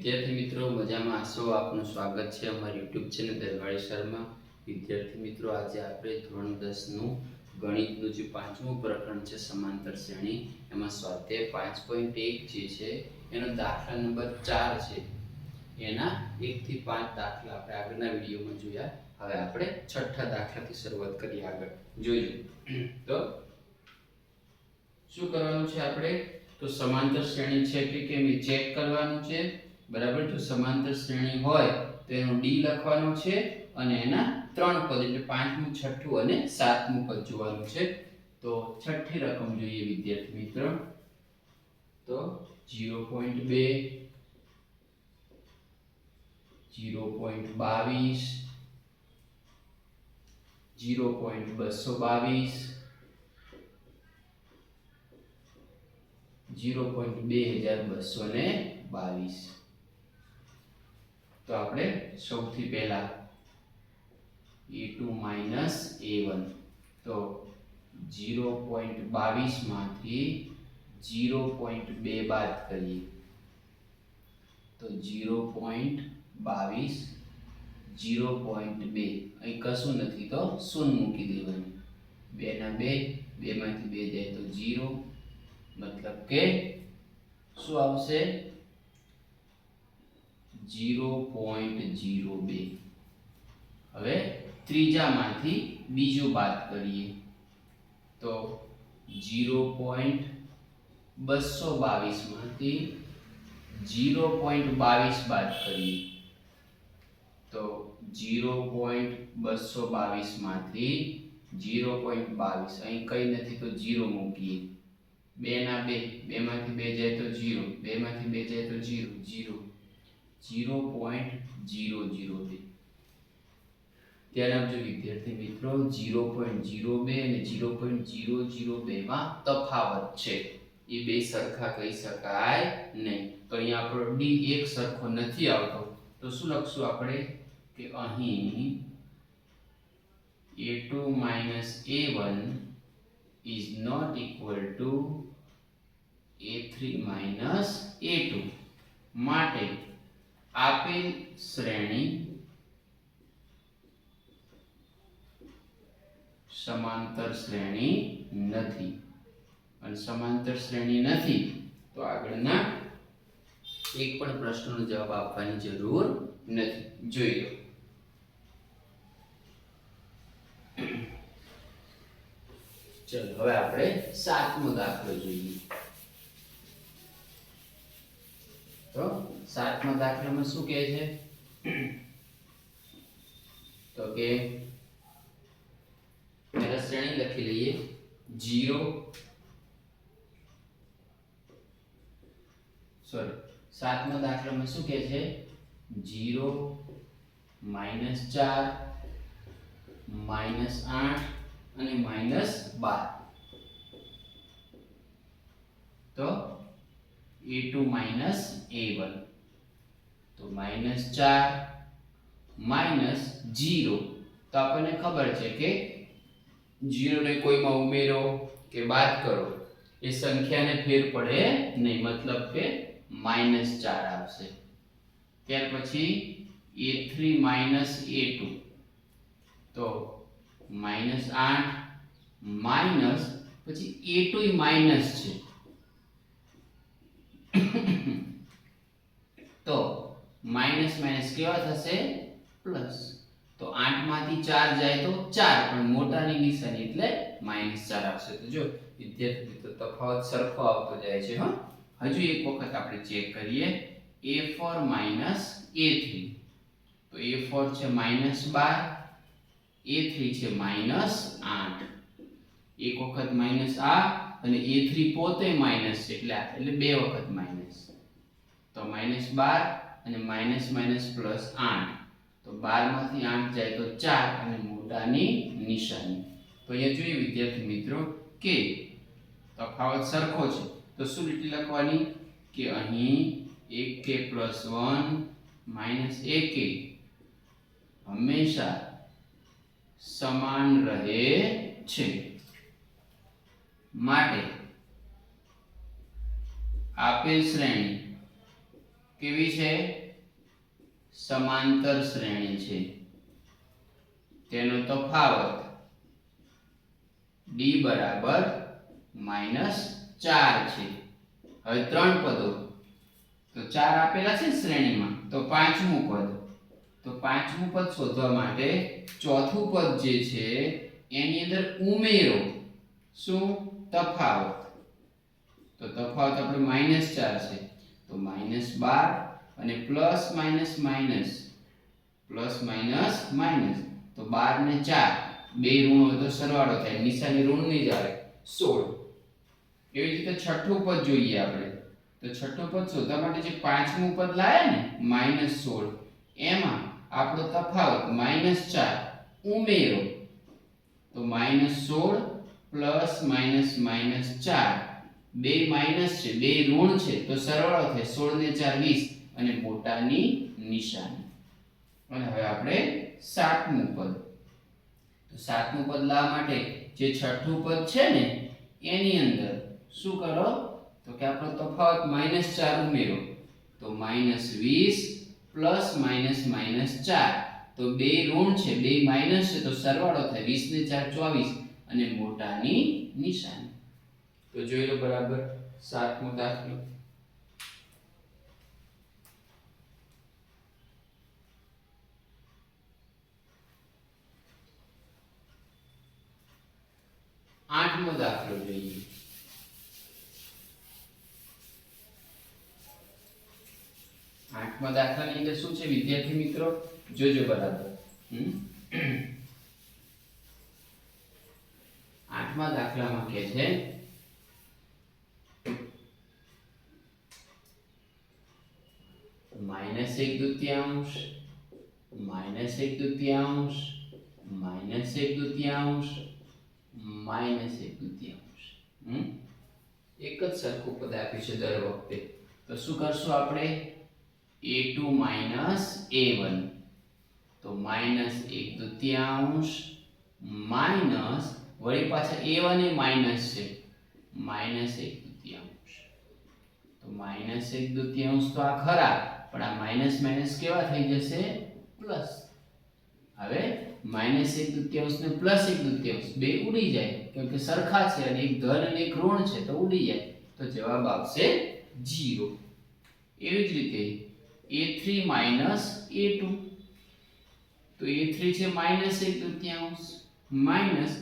વિદ્યાર્થી મિત્રો મજામાં હશો? આપનું સ્વાગત છે અમારી યુટ્યુબ ચેનલ દરવાળી શર્મા. વિદ્યાર્થી મિત્રો, આજે આપણે ધોરણ 10 નું ગણિતનું જે પાંચમું પ્રકરણ છે સમાંતર શ્રેણી, એમાં સ્વાધ્યાય 5.1 જે છે એનો દાખલા નંબર 4 છે. એના 1 થી 5 દાખલા આપણે આગળના વિડીયોમાં જોયા. હવે આપણે છઠ્ઠા દાખલાથી શરૂઆત કરીએ. આગળ જોઈએ તો શું કરવાનું છે આપણે? તો સમાંતર શ્રેણી છે કે કેમ એ ચેક કરવાનું છે. બરાબર. જો સમાંતર શ્રેણી હોય તો એનો ડી લખવાનો છે અને એના ત્રણ પદ એટલે પાંચમું, છઠ્ઠું અને સાતમું પદ જોવાનું છે. તો છઠ્ઠી રકમ જોઈએ વિદ્યાર્થી મિત્રો. તો 0.2, 0.22, 0.222, 0.2222. તો આપણે સૌથી પહેલા a2 માઈનસ a1, તો 0.22 માંથી 0.2 બાદ કરીએ તો 0.22, 0.2 અહીં કશું નથી તો શૂન્ય મૂકી દેવાનું. 2 ના 2, 2 માંથી 2 જાય તો 0, મતલબ કે શું આવશે? 0.02. હવે ત્રીજામાંથી બીજું બાદ કરીએ તો 0.222 માંથી 0.22 બાદ કરીએ તો 0.222 માંથી 0.22, અહીં કઈ નથી તો 0 મૂકીએ. 2 ના 2, 2 માંથી 2 જાય તો 0, 2 માંથી 2 જાય તો 0, 0.002. ત્યારે આપજો વિદ્યાર્થી મિત્રો, 0.02 અને 0.002 માં તફાવત છે. એ બે સરખા કહી શકાય નહીં. તો અહીંયા આપણો ડી એક સરખો નથી આવતો. તો શું લખશું આપણે કે અહીં a2 minus a1 is not equal to a3 minus a2. માટે આપેલ શ્રેણી સમાંતર શ્રેણી નથી. અને સમાંતર શ્રેણી નથી તો આગળના એક પણ પ્રશ્નનો જવાબ આપવાની જરૂર નથી. જોઈ લો. ચલો હવે આપણે સાતમો દાખલો જોઈએ. તો સાતમા દાખલામાં શું કહે છે? તો કે પહેલા શ્રેણી લખી લઈએ. 7મા દાખલામાં શું કહે છે? 0, -4, -8 અને -12. તો a2 minus a1, તો -4 -0. તો આપણને ખબર છે કે 0 ને કોઈમાં ઉમેરો કે બાદ કરો એ સંખ્યાને ફેર પડે નહીં, મતલબ કે -4 આવશે. ત્યાર પછી a3 minus a2, તો -8 માઈનસ પછી a2 માઈનસ છે તો માઈનસ માઈનસ કેવા થશે? પ્લસ. તો 8 માંથી 4 જાય તો 4, પણ મોટાની નિશાની એટલે -4 આવશે. તો જો વિદ્યાર્થી મિત્રો, તફાવત સરખો આવતો જાય છે. હજુ એક વખત આપણે ચેક કરીએ. a4 minus a3, તો a4 છે -12, a3 છે -8. એક વખત માઈનસ આ અને a3 પોતે માઈનસ છે એટલે બે વખત માઈનસ. તો -12 અને માઈનસ માઈનસ પ્લસ 8, તો 12 માંથી 8 જાય તો 4 અને મોટાની નિશાની. તો અહીંયા જોઈએ વિદ્યાર્થી મિત્રો કે તફાવત સરખો છે. તો શું લીટી લખવાની કે અહીં ak + 1 - ak હંમેશા સમાન રહે છે. માટે આપેલ શ્રેણી કેવી છે? સમાંતર શ્રેણી છે. તેનો તફાવત d બરાબર -4 છે. હવે ત્રણ પદો, તો 4 આપેલા છે શ્રેણીમાં, તો પાંચમું પદ, તો પાંચમું પદ શોધવા માટે ચોથું પદ જે છે એની અંદર ઉમેરો. શું? તફાવત. તો તફાવત આપણે -4 છે, તો -12 અને plus minus minus, plus minus minus, તો 12 ને 4, બે ઋણ હોય તો સરવાળો થાય, નિશાની ઋણની જ આવે, 16. એવી જ રીતે છઠ્ઠું પદ જોઈએ આપણે, તો છઠ્ઠું પદ શોધવા માટે જે પાંચમું પદ લાયા ને -16, એમાં આપણો તફાવત -4 ઉમેરો, તો -16 પ્લસ માઇનસ માઇનસ 4, બે માઇનસ છે, બે ઋણ છે, તો સરવાળો થાય, 16 ને 4 20 અને મોટાની નિશાની. અને હવે આપણે સાતમું પદ, તો સાતમું પદ લાવવા માટે જે છઠ્ઠું પદ છે ને એની અંદર શું કરો? તો કે આપણો તફાવત -4 ઉમેરો, તો -20 પ્લસ માઇનસ માઇનસ 4, તો બે ઋણ છે, બે માઇનસ છે, તો સરવાળો થાય, 20 ને 4 24 અને મોટાની નિશાની. તો જોઈ લો બરાબર સાતમો દાખલો. આઠમો દાખલો જોઈએ. આઠમા દાખલાની અંદર શું છે વિદ્યાર્થી મિત્રો? જોજો બરાબર. આઠમા દાખલામાં કહે છે -1 દૂતીયાંશ, -1 દૂતીયાંશ, -1 દૂતીયાંશ, -1 દૂતીયાંશ. એક જ સરખું પદ આપ્યું છે દર વખતે, તો શું કરશું આપણે? a2 a1, તો -1 દૂતીયાંશ માઇનસ, વળી પાછા a1 એ માઇનસ છે, -1 દૂતીયાંશ, તો -1 દૂતીયાંશ તો આ ખરા, પણ આ માઇનસ માઇનસ કેવા થઈ જશે? પ્લસ. હવે -1 દૂતીયાંશ ને +1 દૂતીયાંશ બે ઉડી જાય, કેમ કે સરખા છે અને એક ધન અને એક ઋણ છે, તો ઉડી જાય, તો જવાબ આવશે 0. એવી જ રીતે a3 a2, તો a3 છે -1 દૂતીયાંશ માઇનસ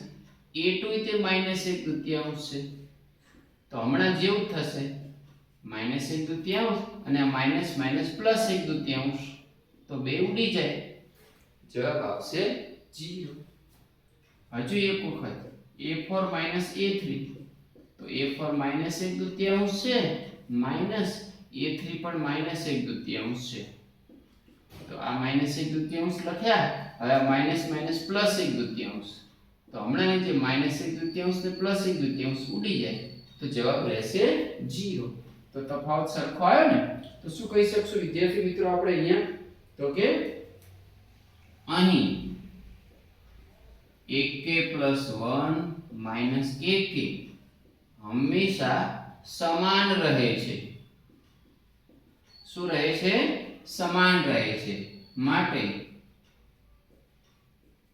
a2 તે -1 દૂતીયાંશ છે, તો હમણાં જેવું થશે, -1 દૂતીયાંશ અને આ માઇનસ માઇનસ +1 દૂતીયાંશ, તો બે ઉડી જાય, જવાબ આવશે 0. હજુ એક વખત a4 a3, તો a4 -1 દૂતીયાંશ છે માઇનસ a3 પણ -1 દૂતીયાંશ છે, તો આ -1 દૂતીયાંશ લખ્યા. હવે આ માઇનસ માઇનસ +1 દૂતીયાંશ, તો હમણાં જે -1 દૂતીયાંશ ને +1 દૂતીયાંશ ઉડી જાય, તો જવાબ રહેશે 0. તો તફાવત સરખો આવ્યો ને, તો શું કહી શકશું વિદ્યાર્થી મિત્રો આપણે અહીંયા? તો કે અહીં ak + 1 - ak હંમેશા સમાન રહે છે. શું રહે છે? સમાન રહે છે. માટે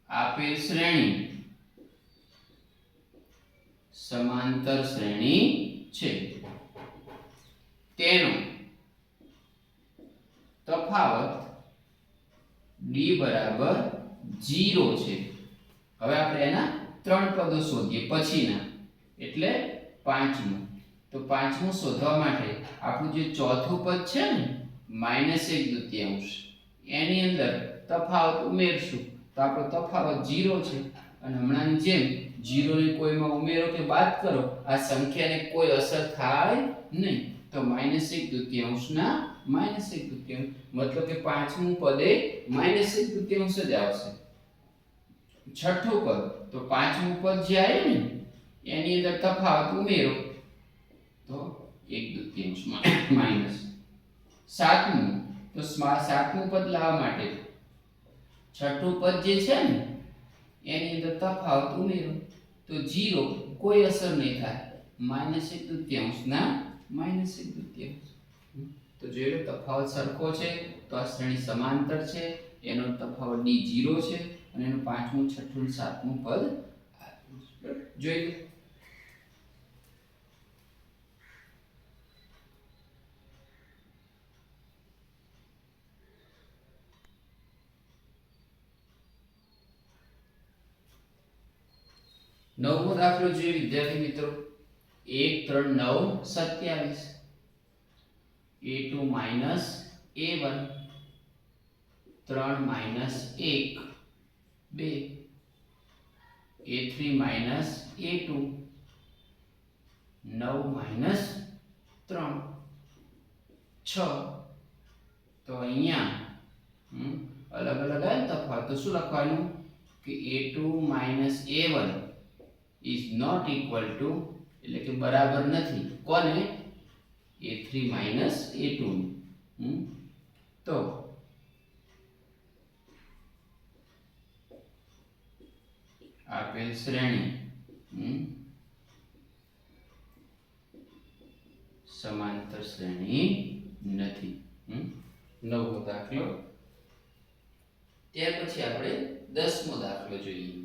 આપેલ શ્રેણી સમાંતર શ્રેણી છે. તેનો તફાવત d બરાબર 0 છે. હવે આપણે એના ત્રણ પદો શોધીએ પછીના, એટલે પાંચમું. તો પાંચમું શોધવા માટે આપણું જે ચોથું પદ છે ને -1 દૂતીયાંશ, એની અંદર તફાવત ઉમેરશું, તો આપણો તફાવત 0 છે, અને હમણાંની જેમ 0 ને કોઈમાં ઉમેરો કે બાદ કરો, આ સંખ્યાને કોઈ અસર થાય નહીં, તો -1 દૂતીયાંશના -1 દૂતીયાંશ, મતલબ કે પાંચમું પદે -1 દૂતીયાંશ જ આવશે. છઠ્ઠું પદ, તો પાંચમું પદ જે આવ્યું ને એની અંદર તફાવત ઉમેરો, તો 1 દૂતીયાંશ માઇનસ. સાતમું, તો સાતમું પદ લાવવા માટે છઠ્ઠું પદ જે છે ને એની અંદર તફાવત ઉમેરો, તો 0 કોઈ અસર નહીં થાય, -1 દૂતીયાંશના -1 દૂતીયાંશ. તો જોઈ લો તફાવત સરખો છે, તો આ શ્રેણી સમાંતર છે, એનો તફાવત d 0 છે અને એનું પાંચમું, છઠ્ઠું અને સાતમું પદ જોઈ લો. નવમો દાખલો જોઈએ વિદ્યાર્થી મિત્રો. 1 3 9 27 a2 a1 3 1 2 a3 a2 9 3 6. તો અહીંયા અલગ અલગ આવે તફાવત, તો શું લખવાનું કે a2 a1 is not equal to એટલે કે બરાબર નથી કોને a3 a2 તો આપેલ શ્રેણી સમાંતર શ્રેણી નથી. નવમો દાખલો. ત્યાર પછી આપણે 10મો દાખલો જોઈએ.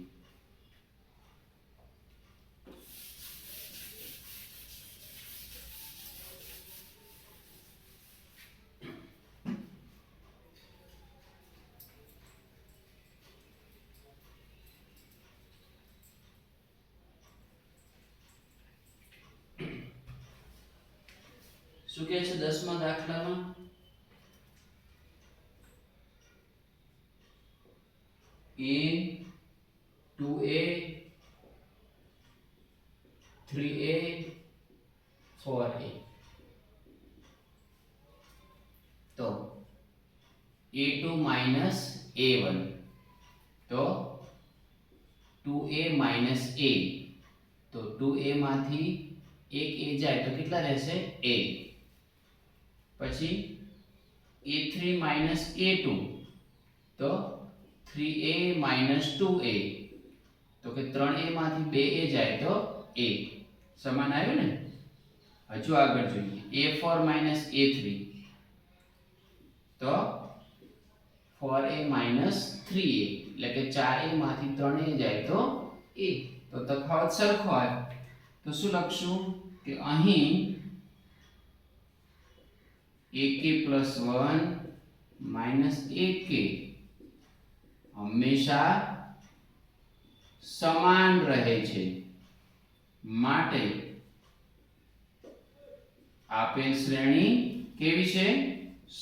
શું કહે છે 10મા દાખલામાં? a 2a 3a 4a. તો a2 a1 તો 2a a. તો 2a માંથી એક a જાય તો કેટલા રહેશે a. પછી a3 a2 તો 3a 2a. તો કે 3a માંથી 2a જાય તો a. સમાન આવ્યું ને. હજુ આગળ જોઈએ a4 a3 તો 4a 3a એટલે કે 4a માંથી 3a જાય તો a. તો તફાવત સરખો આવ્યો. તો શું લખશું કે અહીં ak + 1 ak હંમેશા સમાન રહે છે, માટે આપેલ શ્રેણી કેવી છે?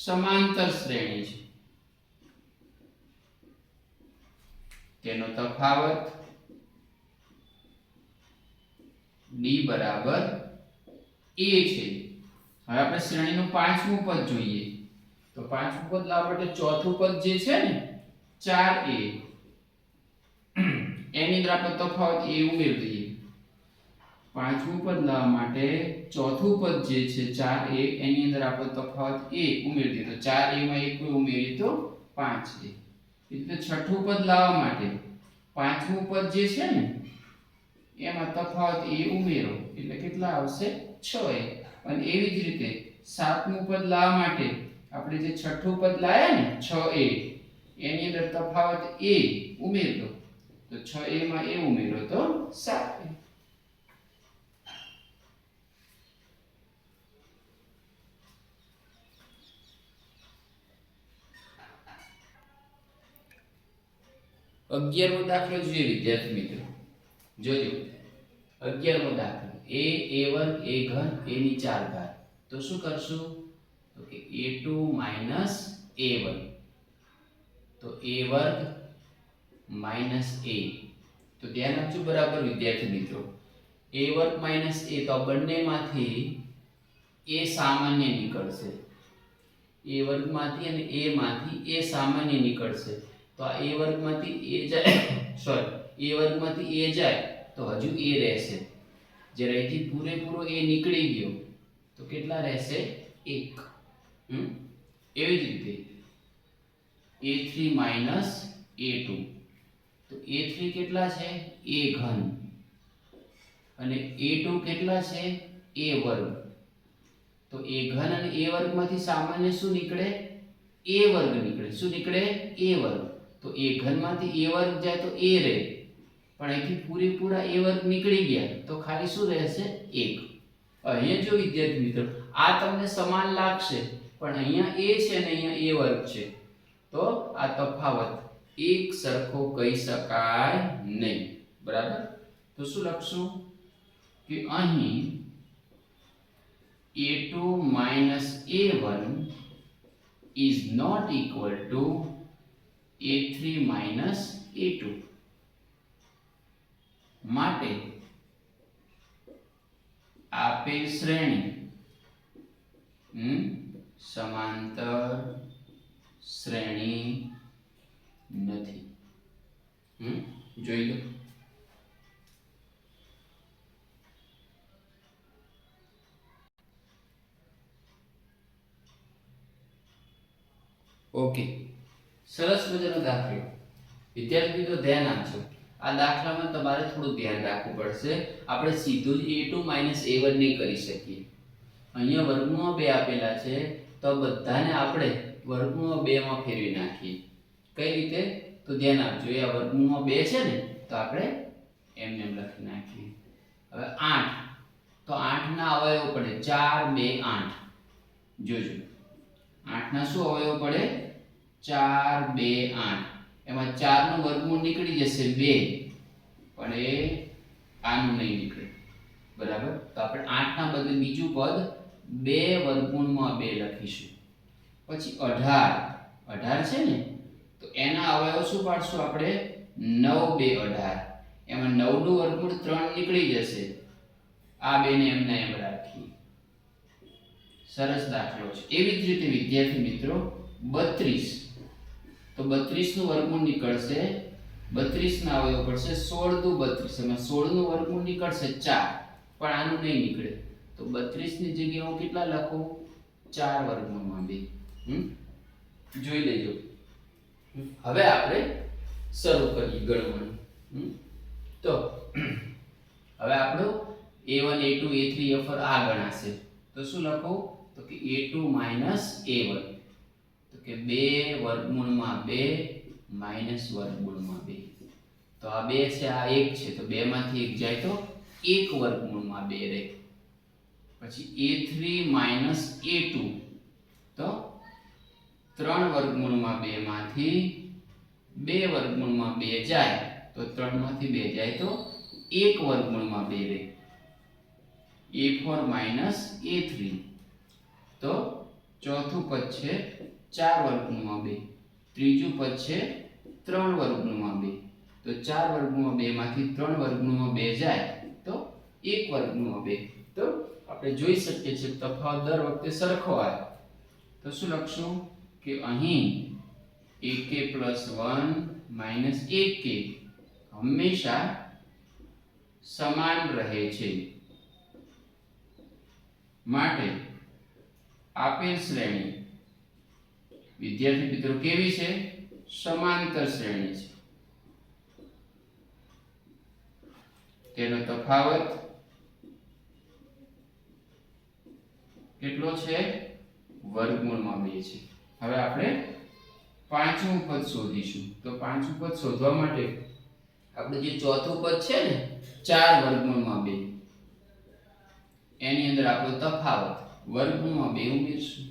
સમાંતર શ્રેણી છે. તેનો તફાવત d બરાબર a છે. હવે આપણે શ્રેણીનું પાંચમું પદ જોઈએ. તો પાંચમું પદ લાવવા માટે ચોથું પદ જે છે ને 4a એની અંદર આપણે તફાવત a ઉમેરી દઈએ. પાંચમું પદ લાવવા માટે ચોથું પદ જે છે 4a એની અંદર આપણે તફાવત a ઉમેરી દઈએ. તો 4a માં 1 ઉમેરીએ તો 5a. એટલે છઠ્ઠું પદ લાવવા માટે પાંચમું પદ જે છે ને એમાં તફાવત a ઉમેરો એટલે કેટલા આવશે 6a. અને એવી જ રીતે સાતમું પદ લાવવા માટે આપણે જે છઠ્ઠું પદ લાયા ને 6a એની અંદર તફાવત a ઉમેર દો. તો 6a માં a ઉમેરો તો 7a. અગિયારમો દાખલો જોઈએ વિદ્યાર્થી મિત્રો. જોજો 11મો દાખલો a1 a3 a ની 4 ઘાત. તો શું કરશું તો કે a2 a1 તો a વર્ગ a. તો ધ્યાન આપજો બરાબર વિદ્યાર્થી મિત્રો. a વર્ગ a તો બંનેમાંથી a સામાન્ય નીકળશે. a વર્ગમાંથી અને a માંથી a સામાન્ય નીકળશે. તો આ a વર્ગમાંથી a જાય a વર્ગમાંથી a જાય તો હજુ a રહેશે. જ્યારે અહીંથી પૂરેપૂરો a નીકળી ગયો તો કેટલા રહેશે 1. એવી જ રીતે a3 a2 તો a3 કેટલા છે a3 અને a2 કેટલા છે a વર્ગ. તો a ઘન અને a વર્ગમાંથી સામાન્ય શું નીકળે? a વર્ગ નીકળે. શું નીકળે? a વર્ગ. તો a ઘનમાંથી a વર્ગ જાય તો a રહે, પણ અહીંથી પૂરેપૂરા a વર્ગ નીકળી ગયા તો ખાલી શું રહેશે? 1. અહીંયા જો વિદ્યાર્થી મિત્રો આ તમને સમાન લાગશે, પણ અહીંયા a છે અને અહીંયા a વર્ગ છે, તો આ તફાવત એક સરખો કહી શકાય નહીં. બરાબર? તો શું લખશું કે અહીં a2 minus a1 is not equal to a3 minus a2. માટે આપેલ શ્રેણી સમાંતર શ્રેણી નથી. જોઈ લો. ઓકે, સરસ મજાનો દાખલો. વિદ્યાર્થી મિત્રો ધ્યાન આપજો. આ દાખલામાં તમારે થોડું ધ્યાન રાખવું પડશે. આપણે સીધું જ a2 a1 નહીં કરી શકીએ. અહીંયા વર્ગમૂળમાં 2 આપેલા છે, તો બધાને આપણે વર્ગમૂળમાં 2 માં ફેરવી નાખીએ. કઈ રીતે? તો ધ્યાન આપજો. આ વર્ગમૂળમાં 2 છે ને, તો આપણે એમને એમ લખી નાખીએ. હવે 8, તો 8 ના અવયવો પડે 4 2 8. જોજો 8 ના શું અવયવો પડે? 4 2 8. એમાં 4 નું વર્ગમૂળ નીકળી જશે 2, પણ એ આનું નહીં નીકળે. બરાબર? તો આપણે 8 ના બદલે બીજું પદ 2 વર્ગમૂળમાં 2 લખીશું. પછી 18 છે ને, તો એના અવયવો શું પાડશું આપણે? 9 2 18. એમાં 9 નું વર્ગમૂળ 3 નીકળી જશે. આ બેને એમને એમ રાખીએ. સરસ દાખલો છે. એવી જ રીતે વિદ્યાર્થી મિત્રો 32, તો 32 નું વર્ગમૂળ નીકળશે 32 ના અવયવ પડશે 16 દુ 32. એમાં 16 નું વર્ગમૂળ નીકળશે 4, પણ આનું નહીં નીકળે. તો 32 ની જગ્યાએ હું કેટલા લખું? 4 વર્ગમૂળમાં 2. જોઈ લેજો. હવે આપણે શરૂ કરીએ ગણવાનું. તો હવે આપણું a1 a2 a3 a4 આ ગણાશે. તો શું લખું? તો કે a2 a1, તો કે 2 વર્ગમૂળમાં 2 માઈનસ વર્ગમૂળમાં 2. તો આ 2 છે, આ 1 છે, તો 2 માંથી 1 જાય તો 1 વર્ગમૂળમાં 2 રહે. પછી a3 a2, તો 3 વર્ગમૂળમાં 2 માંથી 2 વર્ગમૂળમાં 2 જાય, તો 3 માંથી 2 જાય તો 1 વર્ગમૂળમાં 2 રહે. a4 a3, તો ચોથું પદ છે 4 વર્ગમૂળમાં 2, ત્રીજું પદ છે 3 વર્ગમૂળમાં 2, તો 4 વર્ગમૂળમાં 2 માંથી 3 વર્ગમૂળમાં 2 જાય તો 1 વર્ગમૂળમાં 2. તો આપણે જોઈ શકીએ છીએ તફાવત દર વખતે સરખો આવે. તો શું લખશું કે અહીં ak + 1 - ak હંમેશા સમાન રહે છે. માટે આપેલ શ્રેણી વિદ્યાર્થી મિત્રો કેવી છે? સમાંતર શ્રેણી છે. તેનો તફાવત કેટલો છે? વર્ગમૂળમાં 2 છે. હવે આપણે પાંચમું પદ શોધીશું. તો પાંચમું પદ શોધવા માટે આપણે જે ચોથું પદ છે ને 4 વર્ગમૂળમાં 2, એની અંદર આપણો તફાવત વર્ગમૂળમાં 2 ઉમેરશું.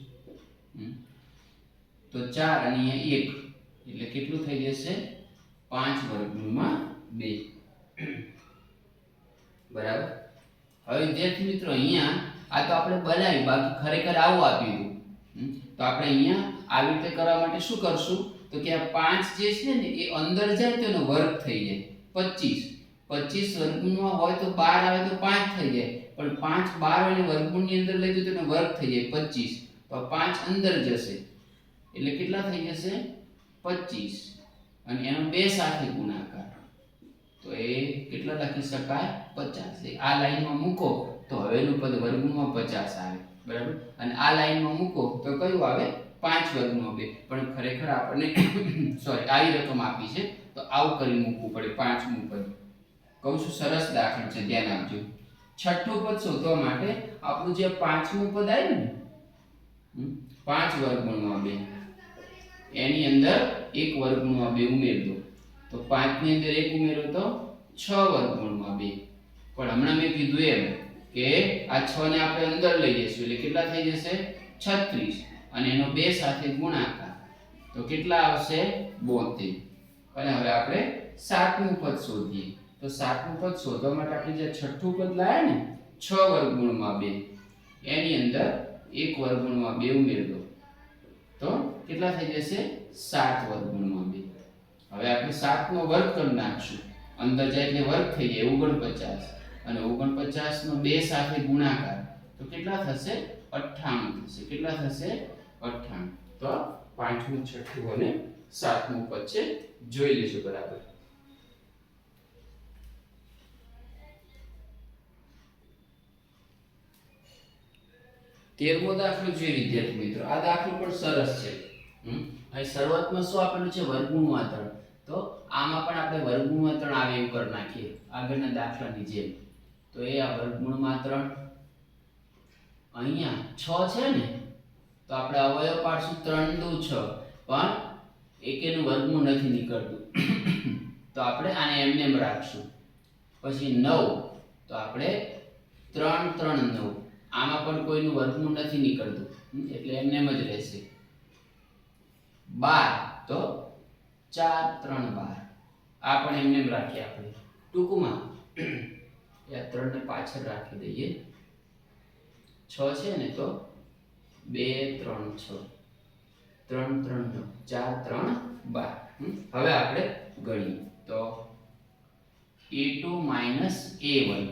તો 4 અને અહીંયા 1 એટલે કેટલું થઈ જશે? 5 વર્ગમૂળમાં 2. બરાબર? હવે વિદ્યાર્થી મિત્રો અહીંયા આ તો આપણે બનાવ્યું, બાકી ખરેખર આવું આપ્યું હતું. તો આપણે અહીંયા આવી રીતે કરવા માટે શું કરશું? તો કે આ 5 જે છે ને એ અંદર જાય તો એનો વર્ગ થઈ જાય 25. 25 વર્ગમૂળમાં હોય તો 12 આવે તો 5 થઈ જાય, પણ 5 12 અને વર્ગમૂળની અંદર લઈ તો તેનો વર્ગ થઈ જાય 25. તો 5 અંદર જશે એટલે કેટલા થઈ જશે? 25. અને એનો 2 સાથે ગુણાકાર, તો એ કેટલા લખી શકાય? 50. આ લાઈનમાં મૂકો તો હવેનું પદ વર્ગમૂળમાં 50 આવે. બરાબર? અને આ લાઈનમાં મૂકો તો કયું આવે? 5 વર્ગમૂળમાં 2. પણ ખરેખર આપણને સોરી આવી રકમ આપી છે તો આવું કરી મૂકવું પડે. પાંચમું પદ કહું છું, સરસ દાખલો છે, ધ્યાન આપજો. છઠ્ઠું પદ શોધવા માટે આપણું જે પાંચમું પદ આવ્યું ને 5 વર્ગમૂળમાં 2 એની અંદર 1 વર્ગમૂળમાં 2 ઉમેર દો તો 5 ની અંદર 1 ઉમેરો તો 6 વર્ગમૂળમાં 2 પણ હમણાં મેં કીધું એમ કે આ 6 ને આપણે અંદર લઈ જઈશું એટલે કેટલા થઈ જશે 36 અને એનો 2 સાથે ગુણાકાર તો કેટલા આવશે 72 અને હવે આપણે સાતમું પદ શોધીએ તો સાતમું પદ શોધવા માટે આપણે જે છઠ્ઠું પદ લાયા ને 6 વર્ગમૂળમાં 2 એની અંદર 1 વર્ગમૂળમાં 2 ઉમેર દો તો કેટલા થઈ જશે 7 વર્ગમૂળમાં 2 હવે આપણે 7 નો વર્ગ કરી નાખશું અંદર જાય એટલે વર્ગ થઈ જાય 49 અને 49 નો 2 સાથે ગુણાકાર તો કેટલા થશે 98 થશે કેટલા થશે 98 તો પાંચમું છઠ્ઠું અને સાતમું પદ છે જોઈ લેશું બરાબર તેરમો દાખલો જોઈએ વિદ્યાર્થી મિત્રો આ દાખલો પણ સરસ છે અહીં શરૂઆતમાં શું આપેલું છે વર્ગમૂળમાં 3 તો આમાં પણ આપણે વર્ગમૂળમાં 3 આવે એવું કરી નાખીએ આગળના દાખલાની જેમ તો એ આ વર્ગમૂળમાં 3 અહીંયા 6 છે ને તો આપણે અવયવ પાડશું 3 દુ 6 પણ એકેનું વર્ગમૂળ નથી નીકળતું તો આપણે આને એમને એમ રાખશું પછી 9 તો આપણે 3 3 9 આમાં પણ કોઈનું વર્ગમૂળ નથી નીકળતું એટલે એમને એમ જ રહેશે 12 તો 4 3 12 આ પણ એમને એમ રાખીએ આપણે ટૂંકમાં આ 3 ને પાછળ રાખી દઈએ 6 છે ને તો 2 3 6 3 3 9 4 3 12 હવે આપણે ગણીએ તો a2 a1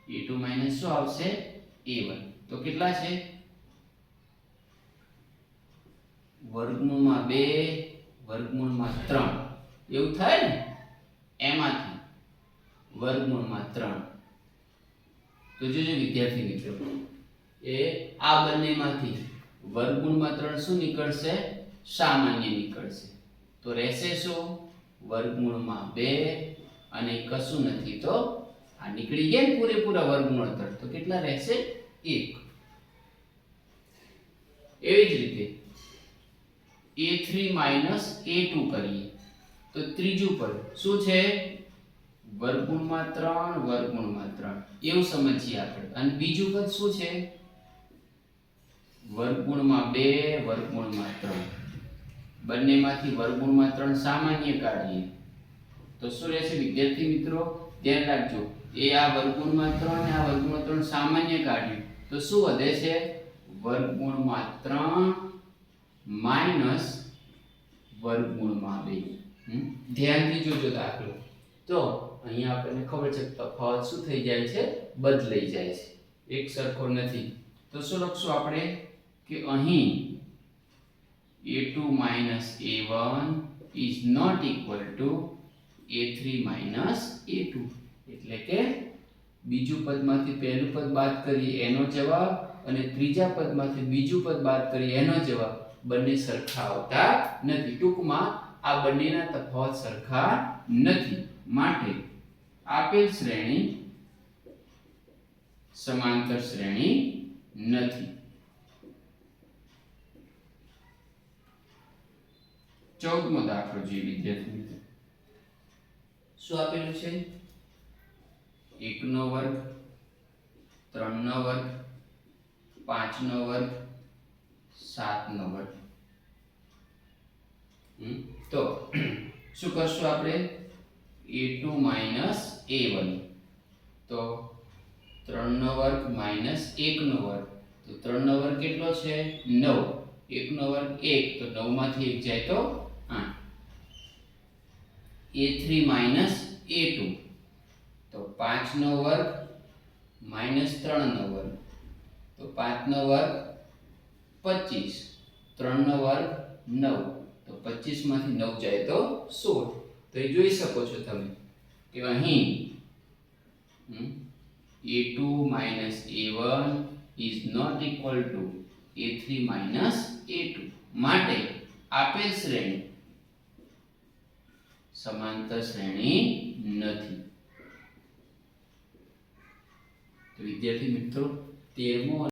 a2 શું આવશે a1 તો કેટલા છે વર્ગમૂળમાં 2 વર્ગમૂળમાં 3 એવું થાય ને એમાંથી વર્ગમૂળમાં 3 તો જોજો વિદ્યાર્થી મિત્રો એ આ બંનેમાંથી વર્ગમૂળમાં 3 શું નીકળશે સામાન્ય નીકળશે તો રહેશે શું વર્ગમૂળમાં 2 અને કશું નથી તો આ નીકળી ગયા ને પૂરેપૂરા વર્ગમૂળ 3 તો કેટલા રહેશે 1 એવી જ રીતે a3 a2 કરીએ તો ત્રીજું પદ શું છે વર્ગમૂળમાં 3 વર્ગમૂળમાં 3 એવું સમજીએ આપણે અને બીજું પદ શું છે વર્ગમૂળમાં 2 વર્ગમૂળમાં 3 બંનેમાંથી વર્ગમૂળમાં 3 સામાન્ય કાઢીએ તો શું રહેશે વિદ્યાર્થી મિત્રો ધ્યાન રાખજો એ આ વર્ગમૂળમાં 3 અને આ વર્ગમૂળમાં 3 સામાન્ય કાઢ્યું તો શું વધે છે વર્ગમૂળમાં 3 માઈનસ વર્ગમૂળમાં 2 ધ્યાનથી જોજો દાખલો તો અહીંયા આપણને ખબર છે તફાવત શું થઈ જાય છે બદલાઈ જાય છે એક સરખો નથી તો શું લખશું આપણે કે અહીં a2 a1 is not equal to a3 a2 એટલે કે બીજું પદમાંથી પહેલું પદ બાદ કરીએ એનો જવાબ અને ત્રીજા પદમાંથી બીજું પદ બાદ કરીએ એનો જવાબ બંને સરખા આવતા નથી ટૂંકમાં આ બંનેના તફાવત સરખા નથી માટે આપેલ શ્રેણી સમાંતર શ્રેણી નથી 14મો દાખલો જોઈએ વિદ્યાર્થી મિત્રો શું આપેલું છે 1 નો વર્ગ 3 નો વર્ગ 5 નો વર્ગ 7 નો વર્ગ તો શું કરશું આપણે a2 a1 તો 3 નો વર્ગ માઈનસ 1 નો વર્ગ તો 3 નો વર્ગ કેટલો છે 9 1 નો વર્ગ 1 તો 9 માંથી 1 જાય તો 8 a3 a2 તો 5 નો વર્ગ માઈનસ 3 નો વર્ગ તો 5 નો વર્ગ 25 3 નો વર્ગ 9 તો 25 માંથી 9 જાય તો 16 તો એ જોઈ શકો છો તમે કે અહીં a2 a1 is not equal to a3 a2 માટે આપેલ શ્રેણી સમાંતર શ્રેણી નથી તો વિદ્યાર્થી મિત્રો 13મો